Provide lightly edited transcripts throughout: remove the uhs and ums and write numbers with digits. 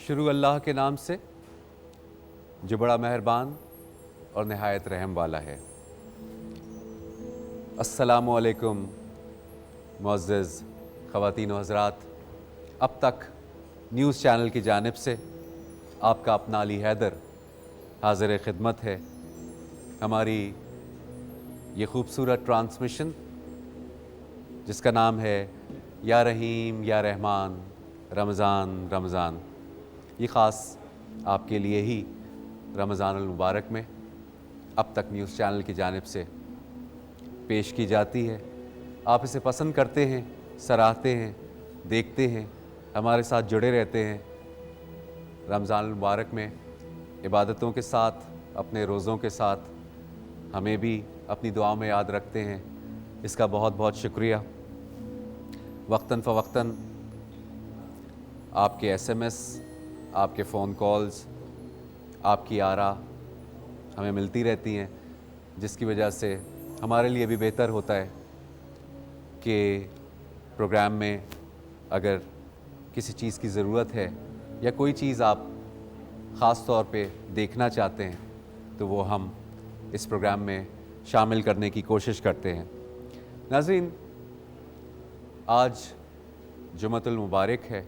شروع اللہ کے نام سے جو بڑا مہربان اور نہایت رحم والا ہے۔ السلام علیکم معزز خواتین و حضرات، اب تک نیوز چینل کی جانب سے آپ کا اپنا علی حیدر حاضر خدمت ہے۔ ہماری یہ خوبصورت ٹرانسمیشن جس کا نام ہے یا رحیم یا رحمان رمضان رمضان، یہ خاص آپ کے لیے ہی رمضان المبارک میں اب تک نیوز چینل کی جانب سے پیش کی جاتی ہے۔ آپ اسے پسند کرتے ہیں، سراہتے ہیں، دیکھتے ہیں، ہمارے ساتھ جڑے رہتے ہیں۔ رمضان المبارک میں عبادتوں کے ساتھ، اپنے روزوں کے ساتھ ہمیں بھی اپنی دعاؤں میں یاد رکھتے ہیں، اس کا بہت بہت شکریہ۔ وقتاً فوقتاً آپ کے ایس ایم ایس، آپ کے فون کالز، آپ کی آراء ہمیں ملتی رہتی ہیں، جس کی وجہ سے ہمارے لیے بھی بہتر ہوتا ہے کہ پروگرام میں اگر کسی چیز کی ضرورت ہے یا کوئی چیز آپ خاص طور پہ دیکھنا چاہتے ہیں تو وہ ہم اس پروگرام میں شامل کرنے کی کوشش کرتے ہیں۔ ناظرین، آج جمعۃ المبارک ہے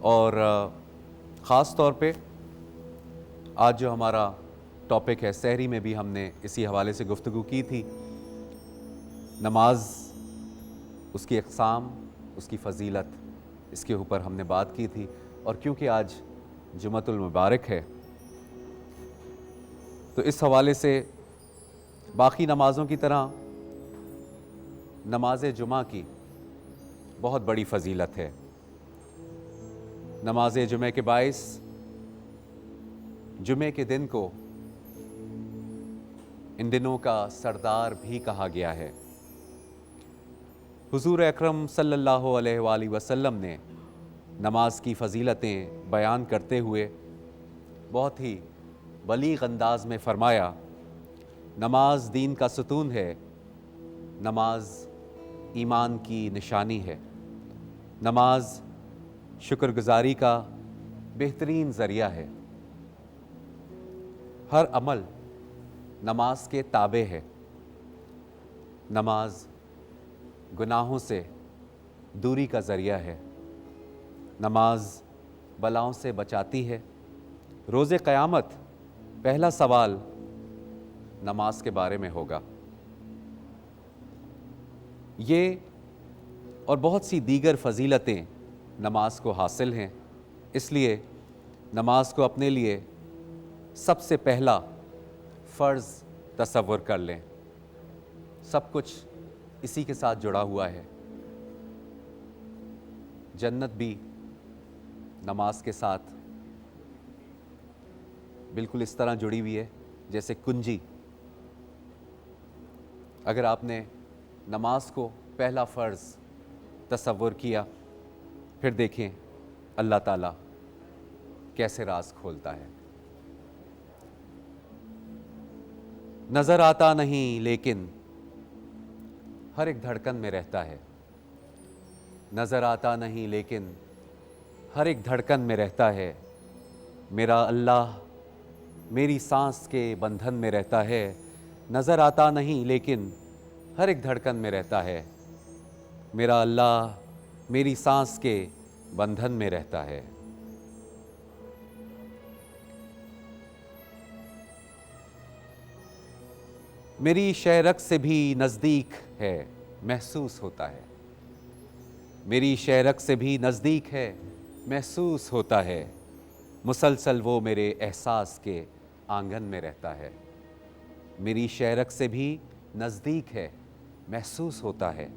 اور خاص طور پہ آج جو ہمارا ٹاپک ہے، سحری میں بھی ہم نے اسی حوالے سے گفتگو کی تھی۔ نماز، اس کی اقسام، اس کی فضیلت، اس کے اوپر ہم نے بات کی تھی، اور کیونکہ آج جمعۃ المبارک ہے تو اس حوالے سے باقی نمازوں کی طرح نماز جمعہ کی بہت بڑی فضیلت ہے۔ نماز جمعہ کے باعث جمعہ کے دن کو ان دنوں کا سردار بھی کہا گیا ہے۔ حضور اکرم صلی اللہ علیہ وآلہ وسلم نے نماز کی فضیلتیں بیان کرتے ہوئے بہت ہی بلیغ انداز میں فرمایا، نماز دین کا ستون ہے، نماز ایمان کی نشانی ہے، نماز شکر گزاری کا بہترین ذریعہ ہے، ہر عمل نماز کے تابع ہے، نماز گناہوں سے دوری کا ذریعہ ہے، نماز بلاؤں سے بچاتی ہے۔ روز قیامت پہلا سوال نماز کے بارے میں ہوگا۔ یہ اور بہت سی دیگر فضیلتیں نماز کو حاصل ہیں، اس لیے نماز کو اپنے لیے سب سے پہلا فرض تصور کر لیں۔ سب کچھ اسی کے ساتھ جڑا ہوا ہے۔ جنت بھی نماز کے ساتھ بالکل اس طرح جڑی ہوئی ہے جیسے کنجی۔ اگر آپ نے نماز کو پہلا فرض تصور کیا، پھر دیکھیں اللہ تعالیٰ کیسے راز کھولتا ہے۔ نظر آتا نہیں لیکن ہر ایک دھڑکن میں رہتا ہے، نظر آتا نہیں لیکن ہر ایک دھڑکن میں رہتا ہے، میرا اللہ میری سانس کے بندھن میں رہتا ہے، نظر آتا نہیں لیکن ہر ایک دھڑکن میں رہتا ہے، میرا اللہ میری سانس کے بندھن میں رہتا ہے۔ میری شہرک سے بھی نزدیک ہے، محسوس ہوتا ہے، میری شہرک سے بھی نزدیک ہے، محسوس ہوتا ہے، مسلسل وہ میرے احساس کے آنگن میں رہتا ہے۔ میری شہرک سے بھی نزدیک ہے، محسوس ہوتا ہے،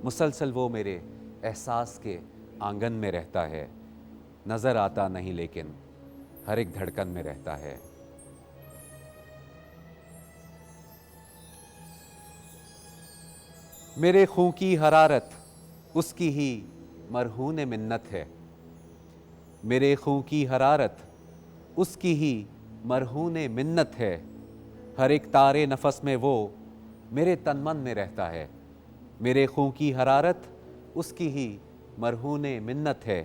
مسلسل وہ میرے احساس کے آنگن میں رہتا ہے، نظر آتا نہیں لیکن ہر ایک دھڑکن میں رہتا ہے۔ میرے خون کی حرارت اس کی ہی مرہون منت ہے، میرے خون کی حرارت اس کی ہی مرہون منت ہے، ہر ایک تارے نفس میں وہ میرے تن من میں رہتا ہے، میرے خون کی حرارت اس کی ہی مرہون منت ہے،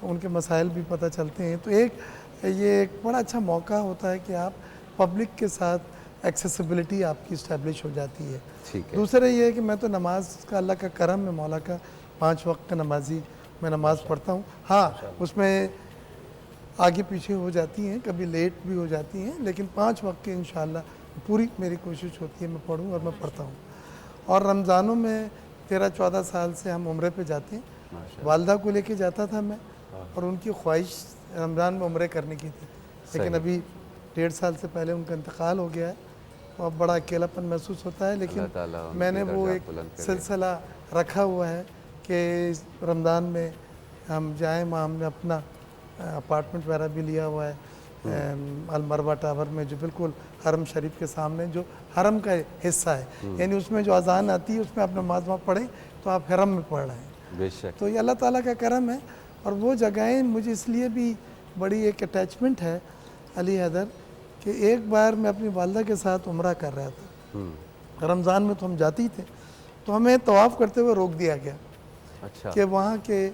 تو ان کے مسائل بھی پتہ چلتے ہیں. تو یہ ایک بڑا اچھا موقع ہوتا ہے کہ آپ پبلک کے ساتھ ایکسیسیبلٹی آپ کی اسٹیبلش ہو جاتی ہے. ٹھیک ہے. دوسرا یہ ہے کہ میں تو نماز کا اللہ کا کرم ہے، مولا کا 5 وقت کا نمازی میں نماز پڑھتا ہوں. ہاں اس میں آگے پیچھے ہو جاتی ہیں، کبھی لیٹ بھی ہو جاتی ہیں، لیکن 5 وقت کے انشاءاللہ پوری میری کوشش ہوتی ہے میں پڑھوں اور میں پڑھتا ہوں. اور رمضانوں میں 13-14 سال سے ہم عمرے پہ جاتے ہیں. والدہ کو لے کے جاتا تھا میں، اور ان کی خواہش رمضان میں عمرے کرنے کی تھی، لیکن ابھی 1.5 سال سے پہلے ان کا انتقال ہو گیا ہے. اور بڑا اکیلاپن محسوس ہوتا ہے، لیکن اللہ تعالیٰ ان میں کے نے وہ درجات ایک بلند کرے. سلسلہ رکھا ہوا ہے کہ رمضان میں ہم جائیں. وہاں ہم نے اپنا اپارٹمنٹ وغیرہ بھی لیا ہوا ہے المروا ٹاور میں، جو بالکل حرم شریف کے سامنے، جو حرم کا حصہ ہے. یعنی اس میں جو اذان آتی ہے اس میں آپ نماز وہاں پڑھیں تو آپ حرم میں پڑھ رہے ہیں. بے شک. تو یہ اللہ تعالیٰ کا کرم ہے. اور وہ جگہیں مجھے اس لیے بھی بڑی ایک اٹیچمنٹ ہے علی حیدر، کہ ایک بار میں اپنی والدہ کے ساتھ عمرہ کر رہا تھا. رمضان میں تو ہم جاتے ہی تھے، تو ہمیں طواف کرتے ہوئے روک دیا گیا اچھا. کہ وہاں کے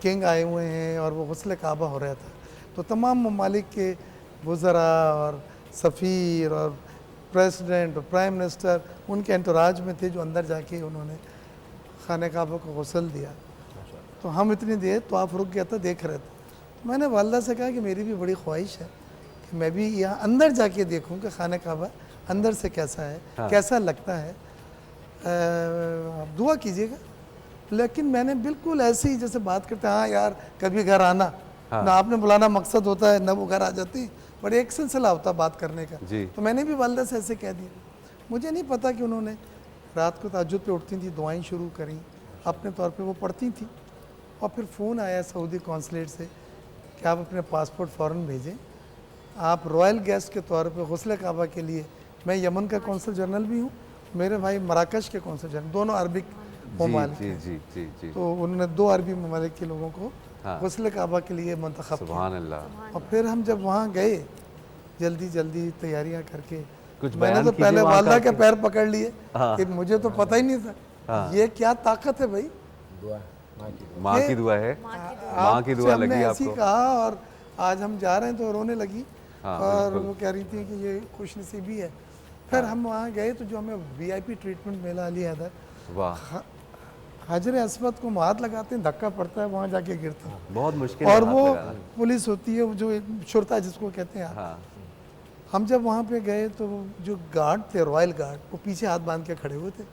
کنگ آئے ہوئے ہیں اور وہ غسل کعبہ ہو رہا تھا. تو تمام ممالک کے وزراء اور سفیر اور پریسیڈنٹ اور پرائم منسٹر ان کے انٹوراج میں تھے، جو اندر جا کے انہوں نے خانہ کعبہ کو غسل دیا. تو ہم اتنی دیر طواف رک گیا تھا، دیکھ رہے تھے. تو میں نے والدہ سے کہا کہ میری بھی بڑی خواہش ہے کہ میں بھی یہاں اندر جا کے دیکھوں کہ خانہ کعبہ اندر سے کیسا ہے، کیسا لگتا ہے. دعا کیجیے گا. لیکن میں نے بالکل ایسے ہی جیسے بات کرتے ہیں، ہاں یار کبھی گھر آنا، نہ آپ نے بلانا مقصد ہوتا ہے نہ وہ گھر آ جاتی، بٹ ایک سلسلہ ہوتا ہے بات کرنے کا. تو میں نے بھی والدہ سے ایسے کہہ دیا. مجھے نہیں پتا کہ انہوں نے رات کو تہجد پہ اٹھتی تھیں، دعائیں شروع کریں اپنے طور پہ وہ پڑھتی تھیں. اور پھر فون آیا سعودی کونسلیٹ سے کہ آپ اپنے پاسپورٹ فوراً بھیجیں، آپ رائل گیسٹ کے طور پہ غسل کعبہ کے لیے. میں یمن کا کونسل جنرل بھی ہوں، میرے بھائی مراکش کے کونسل جنرل، دونوں عربک ممالک ہیں. جی جی جی. تو انہوں نے 2 عربی ممالک کے لوگوں کو غسل کعبہ کے لیے منتخب کیا. سبحان اللہ. اور پھر ہم جب وہاں گئے جلدی جلدی تیاریاں کر کے، کچھ میں نے تو پہلے والدہ کے پیر پکڑ لیے کہ مجھے تو پتہ ہی نہیں تھا یہ کیا طاقت ہے بھائی. دعا ماں کی دعا ہے، ماں کی دعا لگی آپ کو. کہا اور آج ہم جا رہے ہیں تو رونے لگی، اور وہ کہہ رہی تھی کہ یہ خوش نصیبی ہے. پھر ہم وہاں گئے تو جو ہمیں وی آئی پی ٹریٹمنٹ ملا علی حیدر. واہ. حجر اسود کو ہاتھ لگاتے ہیں، دھکا پڑتا ہے، وہاں جا کے گرتا ہے. بہت مشکل. اور وہ پولیس ہوتی ہے جو شرطا جس کو کہتے ہیں. ہم جب وہاں پہ گئے تو جو گارڈ تھے، رائل گارڈ، وہ پیچھے ہاتھ باندھ کے کھڑے ہوئے تھے.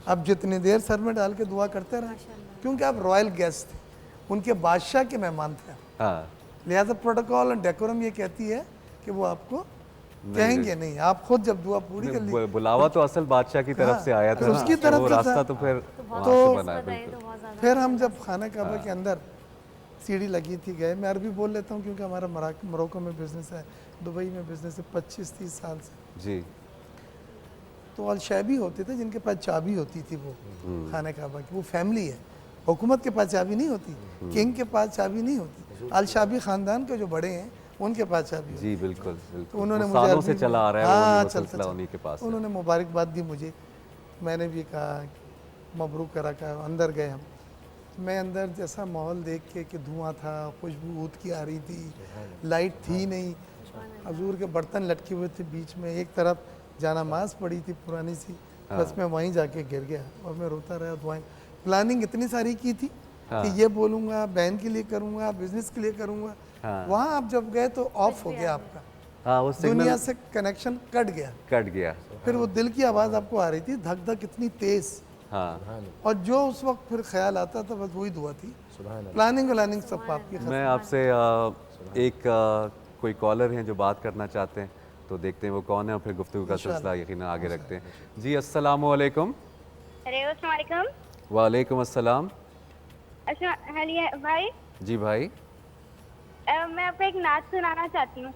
اب جتنی دیر سر میں ڈال کے دعا کرتے رہے، کیونکہ آپ رائل گیسٹ تھے، ان کے بادشاہ کے مہمان تھے. لہٰذا پروٹوکول اور ڈیکورم یہ کہتی ہے کہ وہ آپ کو کہیں گے نہیں. آپ خود جب دعا پوری کر لی، بلاوا تو اصل بادشاہ کی طرف سے آیا تھا، اس کی طرف وہ سے راستہ تھا. تو پھر پھر ہم جب خانہ کعبہ کے اندر سیڑھی لگی تھی گئے. میں عربی بول لیتا ہوں کیونکہ ہمارا موروکو میں بزنس ہے، دبئی میں بزنس ہے 25-30 سال سے. جی. تو الشعبی ہوتے تھے جن کے پاس چابی ہوتی تھی وہ خانہ کعبہ کی. وہ فیملی ہے، حکومت کے پاس چابی نہیں ہوتی، کنگ کے پاس چابی نہیں ہوتی. الشعبی خاندان کے جو بڑے ہیں ان کے پاس چابی ہوتی. جی بالکل تو انہوں نے بالکل، سالوں سے چلا آ رہا ہے وہ سلسلہ انہی کے پاس. انہوں نے مبارکباد دی مجھے. میں نے بھی کہا مبروک کرا. کہا اندر گئے ہم. میں اندر جیسا ماحول دیکھ کے کہ دھواں تھا، خوشبو اودھ کی آ رہی تھی، لائٹ تھی نہیں، حضور کے برتن لٹکے ہوئے تھے بیچ میں، ایک طرف جانماز پڑی تھی پرانی سی. بس میں وہیں جا کے گر گیا اور میں روتا رہا. دعائیں پلاننگ اتنی ساری کی تھی کہ یہ بولوں گا، بہن کے لیے کروں گا، بزنس کے لیے کروں گا. وہاں آپ جب گئے تو آف ہو گیا آپ کا، دنیا سے کنیکشن کٹ گیا. پھر وہ دل کی آواز آپ کو آ رہی تھی، دھک دھک اتنی تیز. اور جو اس وقت پھر خیال آتا تھا بس وہی دعا تھی. پلاننگ سب آپ کی. میں آپ سے ایک کوئی کالر ہیں جو بات کرنا چاہتے ہیں، تو دیکھتے ہیں وہ کون ہے اور پھر گفتگو کا سلسلہ یقیناً آگے رکھتے ہیں. جی السلام علیکم. السلام علیکم. وعلیکم السلام. بھائی. جی بھائی. میں آپ کو ایک نعت سنانا چاہتی ہوں.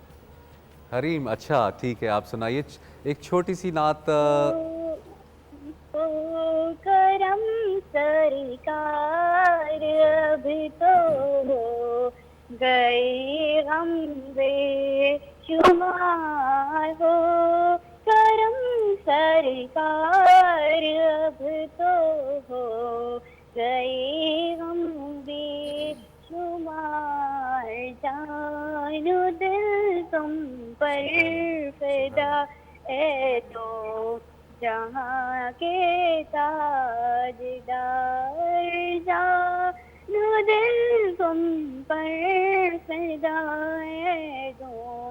حریم. اچھا ٹھیک ہے، آپ سنائیے ایک چھوٹی سی نعت. کرم سرکار اب تو ہو گئے غم بے شمار ہو. کرم سرکار اب تو ہو گئے غم بے شمار پر فدا اے دو جہاں کے تاجدار، جانو دل تم پر فدا اے دو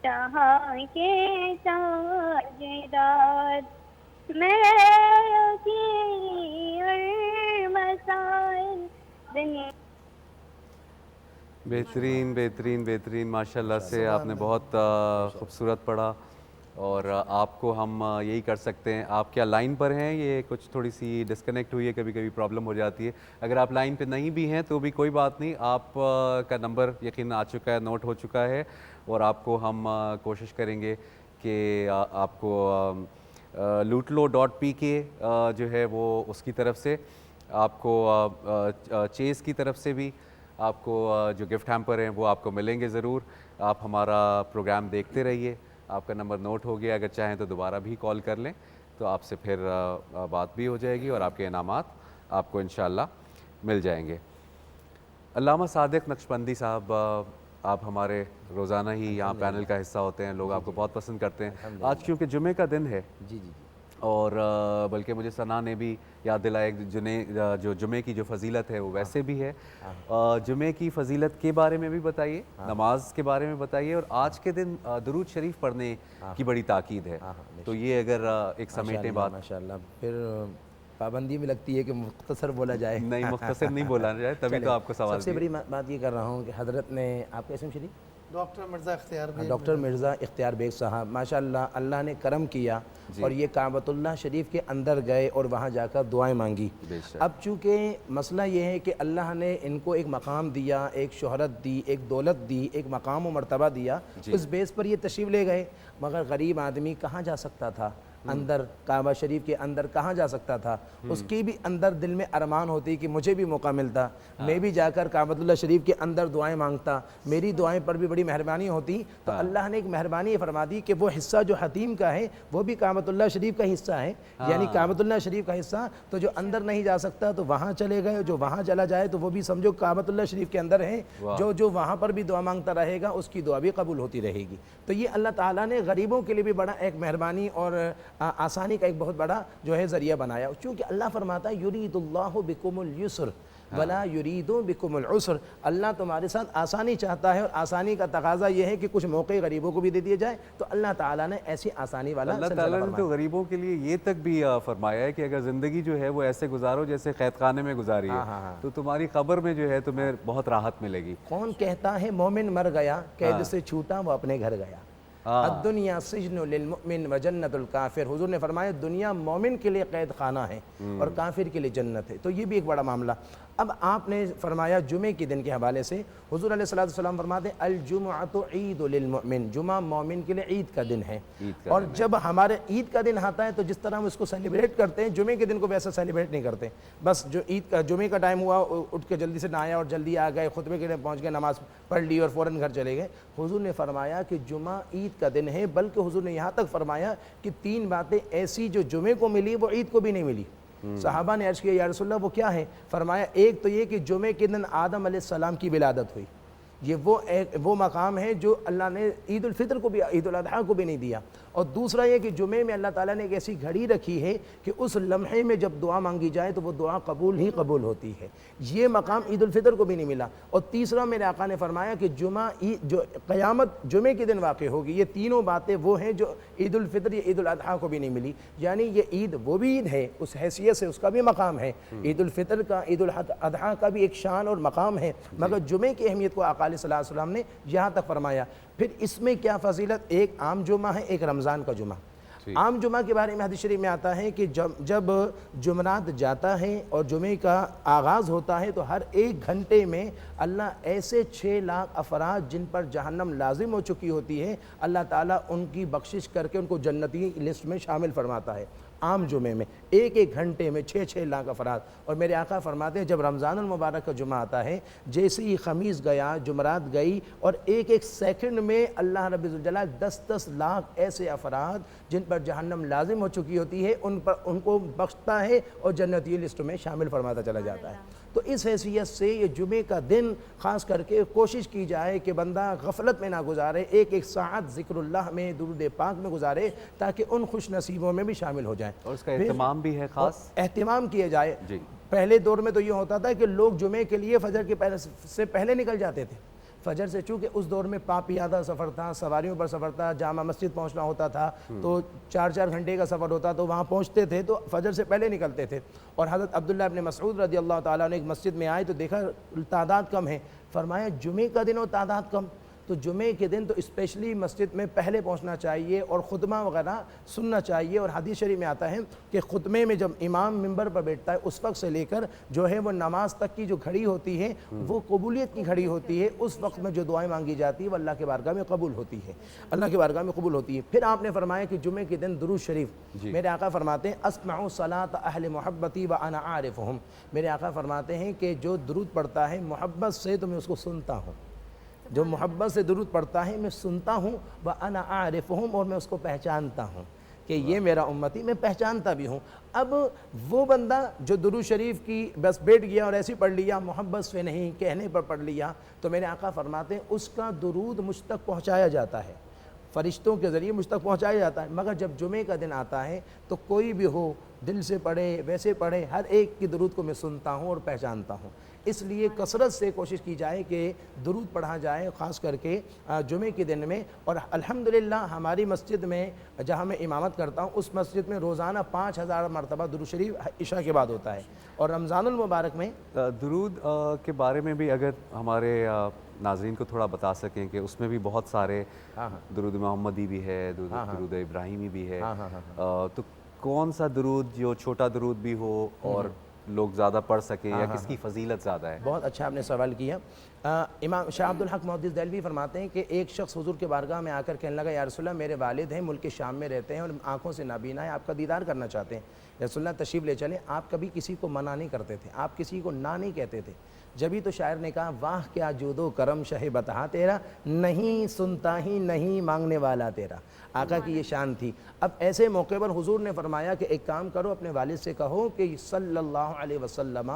جہاں کے تاجدار، میرے مسائل دنیا۔ بہترین بہترین بہترین، ماشاءاللہ سے آپ نے بہت خوبصورت پڑھا، اور آپ کو ہم یہی کر سکتے ہیں، آپ کیا لائن پر ہیں؟ یہ کچھ تھوڑی سی ڈسکنیکٹ ہوئی ہے، کبھی کبھی پرابلم ہو جاتی ہے، اگر آپ لائن پہ نہیں بھی ہیں تو بھی کوئی بات نہیں، آپ کا نمبر یقیناً آ چکا ہے، نوٹ ہو چکا ہے، اور آپ کو ہم کوشش کریں گے کہ آپ کو lootlo.pk جو ہے وہ اس کی طرف سے آپ کو چیز کی طرف سے بھی آپ کو جو گفٹ ہیمپر ہیں وہ آپ کو ملیں گے ضرور۔ آپ ہمارا پروگرام دیکھتے رہیے، آپ کا نمبر نوٹ ہو گیا، اگر چاہیں تو دوبارہ بھی کال کر لیں تو آپ سے پھر بات بھی ہو جائے گی، اور آپ کے انعامات آپ کو انشاءاللہ مل جائیں گے۔ علامہ صادق نقشبندی صاحب، آپ ہمارے روزانہ ہی یہاں پینل کا حصہ ہوتے ہیں، لوگ آپ کو بہت پسند کرتے ہیں۔ آج کیونکہ جمعے کا دن ہے، جی جی جی، اور بلکہ مجھے ثنا نے بھی یاد دلایا کہ جو جمعے کی جو فضیلت ہے وہ ویسے بھی ہے، جمعے کی فضیلت کے بارے میں بھی بتائیے، نماز کے بارے میں بتائیے، اور آج کے دن درود شریف پڑھنے کی بڑی تاکید ہے، تو یہ اگر ایک سمیٹیں بات۔ ماشاءاللہ، پھر پابندی بھی لگتی ہے کہ مختصر بولا جائے، نہیں، مختصر نہیں بولا جائے، تبھی تو آپ کو سوال سب سے بڑی بات یہ کر رہا ہوں کہ حضرت نے، آپ کا اسم شریف؟ ڈاکٹر مرزا اختیار بیگ، ڈاکٹر مرزا اختیار بیگ صاحب، ماشاءاللہ اللہ نے کرم کیا اور یہ کعبۃ اللہ شریف کے اندر گئے اور وہاں جا کر دعائیں مانگی۔ اب چونکہ مسئلہ یہ ہے کہ اللہ نے ان کو ایک مقام دیا، ایک شہرت دی، ایک دولت دی، ایک مقام و مرتبہ دیا، اس بیس پر یہ تشریف لے گئے، مگر غریب آدمی کہاں جا سکتا تھا؟ اندر کعبہ شریف کے اندر کہاں جا سکتا تھا؟ اس کی بھی اندر دل میں ارمان ہوتی کہ مجھے بھی موقع ملتا، میں بھی جا کر کعبۃ اللہ شریف کے اندر دعائیں مانگتا، میری دعائیں پر بھی بڑی مہربانی ہوتی۔ تو اللہ نے ایک مہربانی فرما دی کہ وہ حصہ جو حتیم کا ہے وہ بھی کعبۃ اللہ شریف کا حصہ ہے، یعنی کعبۃ اللہ شریف کا حصہ، تو جو اندر نہیں جا سکتا تو وہاں چلے گئے، جو وہاں چلا جائے تو وہ بھی سمجھو کعبۃ اللہ شریف کے اندر ہے، جو وہاں پر بھی دعا مانگتا رہے گا اس کی دعا بھی قبول ہوتی رہے گی۔ تو یہ اللہ تعالیٰ نے غریبوں کے لیے بھی بڑا ایک مہربانی اور آسانی کا ایک بہت بڑا جو ہے ذریعہ بنایا، چونکہ اللہ فرماتا ہے یرید اللہ بکم الیسر ولا یرید بکم العسر، اللہ تمہارے ساتھ آسانی چاہتا ہے، اور آسانی کا تقاضا یہ ہے کہ کچھ موقع غریبوں کو بھی دے دیے جائے، تو اللہ تعالیٰ نے ایسی آسانی والا اللہ تعالیٰ نے تو غریبوں کے لیے یہ تک بھی فرمایا ہے کہ اگر زندگی جو ہے وہ ایسے گزارو جیسے قید خانے میں گزاری ہے، تو تمہاری قبر میں جو ہے تمہیں بہت راحت ملے گی۔ کون کہتا ہے مومن مر گیا، قید سے چھوٹا وہ اپنے گھر گیا، الدنیا سجن للمؤمن وجنت الکافر، حضور نے فرمایا دنیا مومن کے لیے قید خانہ ہے اور کافر کے لیے جنت ہے، تو یہ بھی ایک بڑا معاملہ۔ اب آپ نے فرمایا جمعے کے دن کے حوالے سے، حضور علیہ السلام فرماتے ہیں الجمعۃ عید للمؤمن، جمعہ مومن کے لیے عید کا دن ہے، اور جب ہمارے عید کا دن آتا ہے تو جس طرح ہم اس کو سیلیبریٹ کرتے ہیں جمعے کے دن کو ویسا سیلیبریٹ نہیں کرتے، بس جو عید کا جمعے کا ٹائم ہوا اٹھ کے جلدی سے نہایا اور جلدی آ گئے، خطبے کے لیے پہنچ گئے، نماز پڑھ لی اور فوراً گھر چلے گئے۔ حضور نے فرمایا کہ جمعہ عید کا دن ہے، بلکہ حضور نے یہاں تک فرمایا کہ 3 باتیں ایسی جو جمعے کو ملی وہ عید کو بھی نہیں ملی۔ صحابہ نے عرض کیا یا رسول اللہ وہ کیا ہے؟ فرمایا ایک تو یہ کہ جمعے کے دن آدم علیہ السلام کی ولادت ہوئی، یہ وہ مقام ہے جو اللہ نے عید الفطر کو بھی، عید الاضحیٰ کو بھی نہیں دیا، اور دوسرا یہ کہ جمعے میں اللہ تعالیٰ نے ایک ایسی گھڑی رکھی ہے کہ اس لمحے میں جب دعا مانگی جائے تو وہ دعا قبول ہی قبول ہوتی ہے، یہ مقام عید الفطر کو بھی نہیں ملا۔ اور تیسرا میرے آقا نے فرمایا کہ جو قیامت جمعے کے دن واقع ہوگی، یہ تینوں باتیں وہ ہیں جو عید الفطر یا عید الاضحیٰ کو بھی نہیں ملی، یعنی یہ عید وہ بھی عید ہے، اس حیثیت سے اس کا بھی مقام ہے، عید الفطر کا، عید الاضحیٰ کا بھی ایک شان اور مقام ہے، مگر جمعے کی اہمیت کو آقا صلی اللہ علیہ وسلم نے یہاں تک فرمایا۔ پھر اس میں کیا فضیلت؟ ایک عام جمعہ ہے، ایک رمضان کا جمعہ۔ عام جمعہ کے بارے میں حدیث شریف میں آتا ہے کہ جب جمعرات جاتا ہے اور جمعے کا آغاز ہوتا ہے تو ہر 1 گھنٹے میں اللہ ایسے 6 لاکھ افراد جن پر جہنم لازم ہو چکی ہوتی ہے، اللہ تعالیٰ ان کی بخشش کر کے ان کو جنتی لسٹ میں شامل فرماتا ہے۔ عام جمعے میں 1 گھنٹے میں 6 لاکھ افراد، اور میرے آقا فرماتے ہیں جب رمضان المبارک کا جمعہ آتا ہے، جیسے ہی خمیس گیا، جمعرات گئی، اور 1 سیکنڈ میں اللہ رب الجلال 10 لاکھ ایسے افراد جن پر جہنم لازم ہو چکی ہوتی ہے ان کو بخشتا ہے اور جنتی لسٹ میں شامل فرماتا چلا جاتا ہے۔ تو اس حیثیت سے یہ جمعے کا دن خاص کر کے کوشش کی جائے کہ بندہ غفلت میں نہ گزارے، ایک ایک ساعت ذکر اللہ میں، درود پاک میں گزارے، تاکہ ان خوش نصیبوں میں بھی شامل ہو جائیں۔ اور اس کا اہتمام بھی ہے خاص، اہتمام کیا جائے۔ جی پہلے دور میں تو یہ ہوتا تھا کہ لوگ جمعے کے لیے فجر کے سے پہلے نکل جاتے تھے۔ فجر سے چونکہ اس دور میں پیادہ سفر تھا، سواریوں پر سفر تھا، جامع مسجد پہنچنا ہوتا تھا تو 4 گھنٹے کا سفر ہوتا تو وہاں پہنچتے تھے تو فجر سے پہلے نکلتے تھے۔ اور حضرت عبداللہ ابن مسعود رضی اللہ تعالیٰ نے ایک مسجد میں آئے تو دیکھا تعداد کم ہے، فرمایا جمعے کا دن اور تعداد کم، تو جمعے کے دن تو اسپیشلی مسجد میں پہلے پہنچنا چاہیے اور خطبہ وغیرہ سننا چاہیے۔ اور حدیث شریف میں آتا ہے کہ خطبے میں جب امام منبر پر بیٹھتا ہے اس وقت سے لے کر جو ہے وہ نماز تک کی جو گھڑی ہوتی ہے وہ قبولیت کی گھڑی ہوتی ہے، اس وقت میں جو دعائیں مانگی جاتی ہے وہ اللہ کے بارگاہ میں قبول ہوتی ہے، اللہ کے بارگاہ میں قبول ہوتی ہے۔ پھر آپ نے فرمایا کہ جمعے کے دن درود شریف، میرے آقا فرماتے ہیں اسمعوا صلاۃ اہل محبتی وانا عارفہم، میرے آقا فرماتے ہیں کہ جو درود پڑھتا ہے محبت سے تو میں اس کو سنتا ہوں، جو محبت سے درود پڑھتا ہے میں سنتا ہوں، وَأَنَا أَعْرِفُهُمْ، اور میں اس کو پہچانتا ہوں کہ یہ میرا امتی، میں پہچانتا بھی ہوں۔ اب وہ بندہ جو درود شریف کی بس بیٹھ گیا اور ایسی پڑھ لیا، محبت سے نہیں کہنے پر پڑھ لیا، تو میرے آقا فرماتے ہیں اس کا درود مجھ تک پہنچایا جاتا ہے، فرشتوں کے ذریعے مجھ تک پہنچایا جاتا ہے۔ مگر جب جمعے کا دن آتا ہے تو کوئی بھی ہو، دل سے پڑھے ویسے پڑھے، ہر ایک کی درود کو میں سنتا ہوں اور پہچانتا ہوں۔ اس لیے کثرت سے کوشش کی جائے کہ درود پڑھا جائے خاص کر کے جمعے کے دن میں۔ اور الحمدللہ ہماری مسجد میں جہاں میں امامت کرتا ہوں اس مسجد میں روزانہ 5000 مرتبہ درود شریف عشاء کے بعد ہوتا ہے۔ اور رمضان المبارک میں درود کے بارے میں بھی اگر ہمارے ناظرین کو تھوڑا بتا سکیں کہ اس میں بھی بہت سارے درود محمدی بھی ہے، درود ابراہیمی بھی ہے، تو کون سا درود جو چھوٹا درود بھی ہو اور لوگ زیادہ پڑھ سکیں یا کس کی فضیلت زیادہ ہے؟ بہت اچھا آپ نے سوال کیا۔ امام شاہ عبدالحق محدث دہلوی فرماتے ہیں کہ ایک شخص حضور کے بارگاہ میں آ کر کہنے لگا یا رسول اللہ میرے والد ہیں، ملک شام میں رہتے ہیں اور آنکھوں سے نابینا ہے، آپ کا دیدار کرنا چاہتے ہیں، رسول اللہ تشریف لے چلیں۔ آپ کبھی کسی کو منع نہیں کرتے تھے، آپ کسی کو نہ نہیں کہتے تھے۔ جبھی تو شاعر نے کہا واہ کیا جود و کرم شہ بتہا تیرا، نہیں سنتا ہی نہیں مانگنے والا تیرا، آقا کی یہ شان تھی۔ اب ایسے موقع پر حضور نے فرمایا کہ ایک کام کرو، اپنے والد سے کہو کہ صلی اللہ علیہ وسلم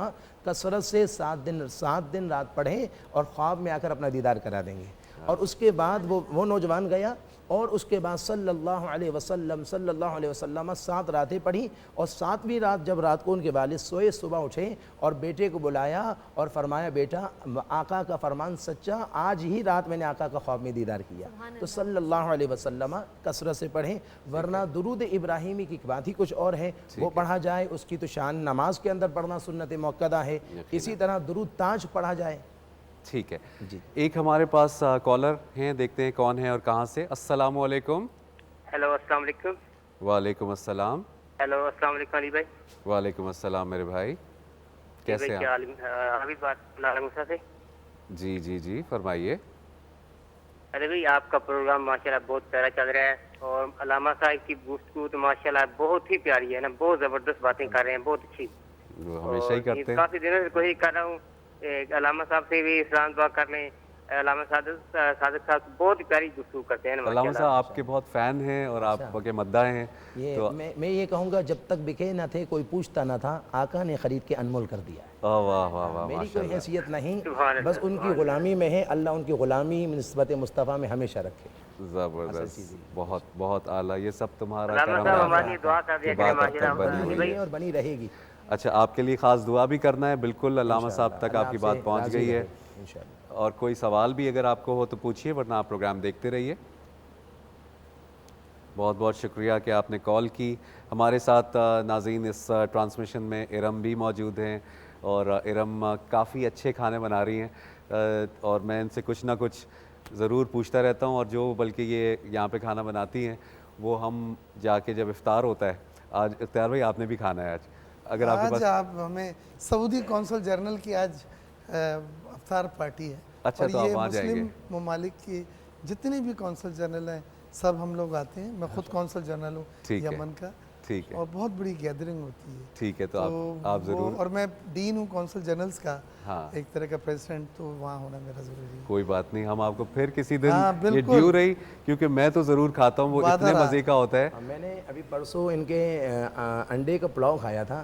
کثرت سے 7 دن رات پڑھیں اور خواب میں آ کر اپنا دیدار کرا دیں گے۔ اور اس کے بعد وہ نوجوان گیا اور اس کے بعد صلی اللہ علیہ وسلم 7 راتیں پڑھی، اور 7ویں رات جب رات کو ان کے والد سوئے، صبح اٹھے اور بیٹے کو بلایا اور فرمایا بیٹا آقا کا فرمان سچا، آج ہی رات میں نے آقا کا خواب میں دیدار کیا۔ تو صلی اللہ علیہ وسلم کثرت سے پڑھیں، ورنہ درود ابراہیمی کی بات ہی کچھ اور ہے، وہ پڑھا جائے، اس کی تو شان نماز کے اندر پڑھنا سنت موقدہ ہے۔ اسی طرح درود تاج پڑھا جائے۔ ٹھیک ہے، ایک ہمارے پاس کالر ہیں، دیکھتے ہیں کون ہے اور کہاں سے۔ السلام علیکم۔ ہیلو السلام علیکم۔ وعلیکم السلام۔ ہیلو السلام علیکم علی بھائی۔ وعلیکم السلام میرے بھائی، کیسے ہیں آپ؟ حبیب بات نارا موسیٰ سے۔ جی جی جی فرمائیے۔ ارے بھائی آپ کا پروگرام ماشاءاللہ بہت پیارا چل رہا ہے، اور علامہ صاحب کی گفتگو تو ماشاءاللہ بہت ہی پیاری ہے نا، بہت زبردست باتیں کر رہے ہیں، بہت اچھی۔ وہ ہمیشہ ہی کرتے ہیں۔ کافی دنوں سے کوشش کر رہا ہوں علامہ صاحب سے بھی اسلام دعا کر لیں۔ علامہ صادق صاحب بہت پیاری گفتگو کرتے ہیں۔ علامہ صاحب آپ کے بہت فین ہیں اور آپ کے مداح ہیں۔ میں یہ کہوں گا جب تک بکے نہ تھے کوئی پوچھتا نہ تھا، آقا نے خرید کے انمول کر دیا ہے۔ واہ واہ واہ واہ، میری کوئی حیثیت نہیں، بس ان کی غلامی میں ہے، اللہ ان کی غلامی نسبت مصطفیٰ میں ہمیشہ رکھے۔ زبردست، بہت بہت اعلیٰ، یہ سب تمہارا علامہ صاحب ہماری دعا کر دیا کریں ماشاءاللہ، اور بنی رہے گی۔ اچھا آپ کے لیے خاص دعا بھی کرنا ہے، بالکل علامہ صاحب تک آپ کی بات پہنچ گئی ہے۔ اور کوئی سوال بھی اگر آپ کو ہو تو پوچھیے، ورنہ آپ پروگرام دیکھتے رہیے۔ بہت بہت شکریہ کہ آپ نے کال کی۔ ہمارے ساتھ ناظرین اس ٹرانسمیشن میں ارم بھی موجود ہیں، اور ارم کافی اچھے کھانے بنا رہی ہیں، اور میں ان سے کچھ نہ کچھ ضرور پوچھتا رہتا ہوں، اور جو بلکہ یہ یہاں پہ کھانا بناتی ہیں وہ ہم جا کے جب افطار ہوتا ہے، آج اختیار بھائی آپ نے بھی کھانا ہے آج، اگر آپ کے پاس آپ ہمیں سعودی کونسل جنرل کی آج افطار پارٹی ہے، اچھا تو آپ وہاں جائیں گے؟ مسلم ممالک کی جتنے بھی کونسل جنرل ہیں سب ہم لوگ آتے ہیں، میں خود کونسل جنرل ہوں یمن کا، ٹھیک ہے، اور بہت بڑی گیدرنگ ہوتی ہے۔ ٹھیک ہے، تو آپ ضرور، اور میں ڈین ہوں کونسل جنرلز کا، ایک طرح کا پریزیڈنٹ، تو وہاں ہونا میرا ضروری ہے۔ کوئی بات نہیں، ہم آپ کو پھر کسی دن یہ ڈیو رہی، کیونکہ میں تو ضرور کھاتا ہوں، وہ اتنے مزے کا ہوتا ہے۔ میں نے ابھی پرسوں ان کے انڈے کا پلاؤ کھایا تھا،